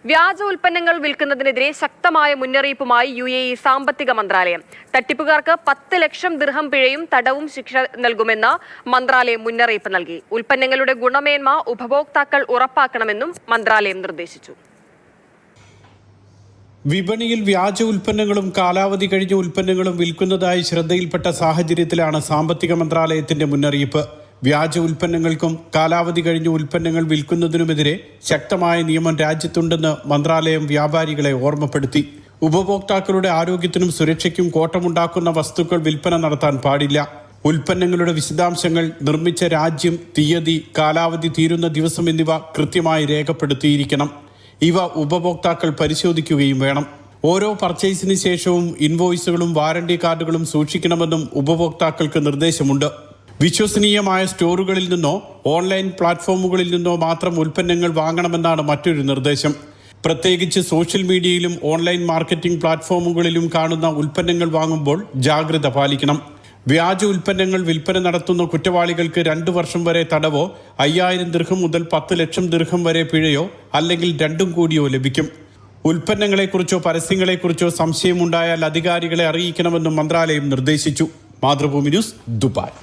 വ്യാജ ഉൽപ്പന്നങ്ങൾ വിൽക്കുന്നതിനെതിരെ ശക്തമായ മുന്നറിയിപ്പുമായി UAE സാമ്പത്തിക മന്ത്രാലയം. തട്ടിപ്പുകാർക്ക് 10 ലക്ഷം ദിർഹം പിഴയും തടവും ശിക്ഷ നൽകുമെന്ന് മന്ത്രാലയം മുന്നറിയിപ്പ് നൽകി. ഉൽപ്പന്നങ്ങളുടെ ഗുണമേന്മ ഉപഭോക്താക്കൾ ഉറപ്പാക്കണമെന്നും മന്ത്രാലയം നിർദ്ദേശിച്ചു. വിപണിയിൽ വ്യാജ ഉൽപ്പന്നങ്ങളും കാലാവധി കഴിഞ്ഞ ഉൽപ്പന്നങ്ങളും വിൽക്കുന്നതായി ശ്രദ്ധയിൽപ്പെട്ട സാഹചര്യത്തിലാണ് സാമ്പത്തിക മന്ത്രാലയത്തിന്റെ മുന്നറിയിപ്പ്. വ്യാജ ഉൽപ്പന്നങ്ങൾക്കും കാലാവധി കഴിഞ്ഞ ഉൽപ്പന്നങ്ങൾ വിൽക്കുന്നതിനുമെതിരെ ശക്തമായ നിയമം രാജ്യത്തുണ്ടെന്ന് മന്ത്രാലയം വ്യാപാരികളെ ഓർമ്മപ്പെടുത്തി. ഉപഭോക്താക്കളുടെ ആരോഗ്യത്തിനും സുരക്ഷയ്ക്കും കോട്ടമുണ്ടാക്കുന്ന വസ്തുക്കൾ വിൽപ്പന നടത്താൻ പാടില്ല. ഉൽപ്പന്നങ്ങളുടെ വിശദാംശങ്ങൾ, നിർമ്മിച്ച രാജ്യം, തീയതി, കാലാവധി തീരുന്ന ദിവസം എന്നിവ കൃത്യമായി രേഖപ്പെടുത്തിയിരിക്കണം. ഇവ ഉപഭോക്താക്കൾ പരിശോധിക്കുകയും വേണം. ഓരോ പർച്ചേസിന് ശേഷവും ഇൻവോയ്സുകളും വാറണ്ടി കാർഡുകളും സൂക്ഷിക്കണമെന്നും ഉപഭോക്താക്കൾക്ക് നിർദ്ദേശമുണ്ട്. വിശ്വസനീയമായ സ്റ്റോറുകളിൽ നിന്നോ ഓൺലൈൻ പ്ലാറ്റ്ഫോമുകളിൽ നിന്നോ മാത്രം ഉൽപ്പന്നങ്ങൾ വാങ്ങണമെന്നാണ് മറ്റൊരു നിർദ്ദേശം. പ്രത്യേകിച്ച് സോഷ്യൽ മീഡിയയിലും ഓൺലൈൻ മാർക്കറ്റിംഗ് പ്ലാറ്റ്ഫോമുകളിലും കാണുന്ന ഉൽപ്പന്നങ്ങൾ വാങ്ങുമ്പോൾ ജാഗ്രത പാലിക്കണം. വ്യാജ ഉൽപ്പന്നങ്ങൾ വിൽപ്പന നടത്തുന്ന കുറ്റവാളികൾക്ക് 2 വർഷം വരെ തടവോ 5000 ദിർഹം മുതൽ 10 ലക്ഷം ദിർഹം വരെ പിഴയോ അല്ലെങ്കിൽ രണ്ടും കൂടിയോ ലഭിക്കും. ഉൽപ്പന്നങ്ങളെക്കുറിച്ചോ പരസ്യങ്ങളെക്കുറിച്ചോ സംശയമുണ്ടായാൽ അധികാരികളെ അറിയിക്കണമെന്നും മന്ത്രാലയം നിർദ്ദേശിച്ചു. Mathrubhumi news, Dubai.